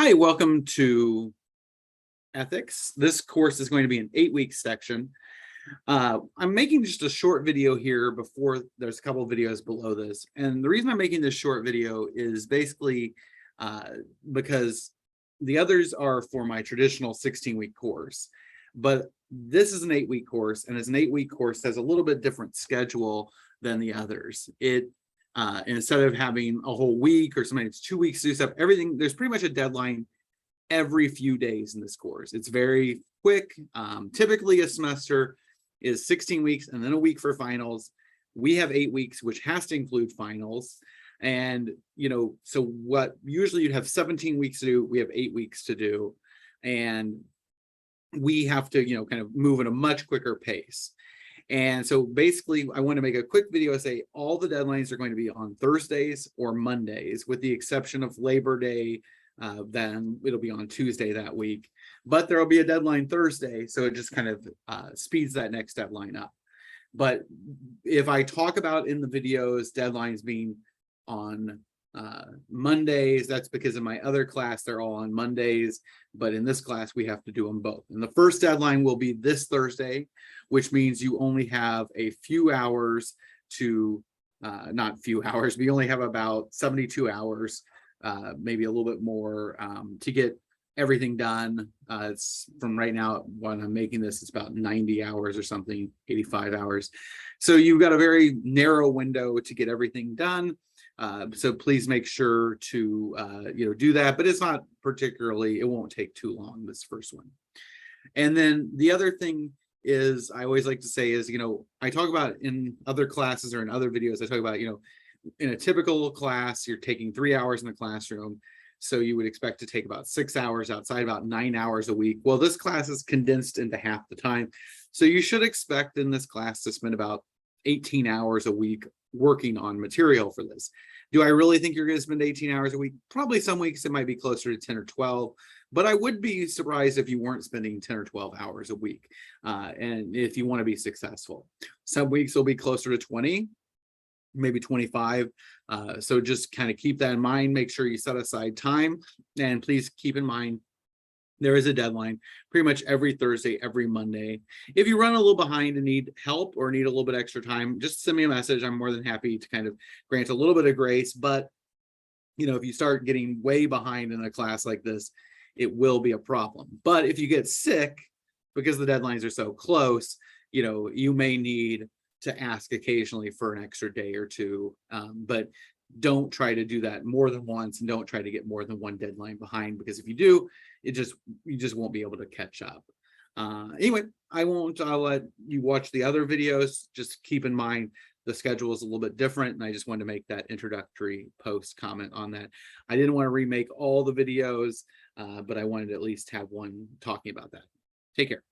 Hi, welcome to Ethics. This course is going to be an 8-week section. I'm making just a short video here before there's a couple of videos below this. And the reason I'm making this short video is basically because the others are for my traditional 16-week course. But this is an 8-week course, and as an 8-week course has a little bit different schedule than the others. Instead of having a whole week or sometimes 2 weeks to do stuff, there's pretty much a deadline every few days in this course. It's very quick. Typically a semester is 16 weeks and then a week for finals. We have 8 weeks, which has to include finals. And, so what usually you'd have 17 weeks to do, we have 8 weeks to do. And we have to, kind of move at a much quicker pace. And so basically, I want to make a quick video say all the deadlines are going to be on Thursdays or Mondays, with the exception of Labor Day. Then it'll be on Tuesday that week, but there will be a deadline Thursday. So it just kind of speeds that next deadline up. But if I talk about in the videos deadlines being on Mondays, that's because in my other class, they're all on Mondays. But in this class, we have to do them both. And the first deadline will be this Thursday, which means you only have a few hours to, not few hours, we only have about 72 hours, maybe a little bit more to get everything done. It's from right now, when I'm making this, it's about 90 hours or something, 85 hours. So you've got a very narrow window to get everything done. So please make sure to, do that, but it's not particularly, it won't take too long, this first one. And then the other thing is, I always like to say is, I talk about in other classes or in other videos, I talk about, in a typical class, you're taking 3 hours in the classroom. So you would expect to take about 6 hours outside, about 9 hours a week. Well, this class is condensed into half the time. So you should expect in this class to spend about 18 hours a week working on material for this. Do I really think you're going to spend 18 hours a week? Probably some weeks it might be closer to 10 or 12, but I would be surprised if you weren't spending 10 or 12 hours a week. And if you want to be successful, some weeks will be closer to 20, maybe 25. So just kind of keep that in mind. Make sure you set aside time, and please keep in mind there is a deadline pretty much every Thursday, every Monday. If you run a little behind and need help or need a little bit extra time, just send me a message. I'm more than happy to kind of grant a little bit of grace. But, if you start getting way behind in a class like this, it will be a problem. But if you get sick because the deadlines are so close, you may need to ask occasionally for an extra day or two. But don't try to do that more than once, and don't try to get more than one deadline behind, because if you do, you just won't be able to catch up. Anyway, I'll let you watch the other videos. Just keep in mind the schedule is a little bit different, and I just wanted to make that introductory post comment on that. I didn't want to remake all the videos, but I wanted to at least have one talking about that. Take care.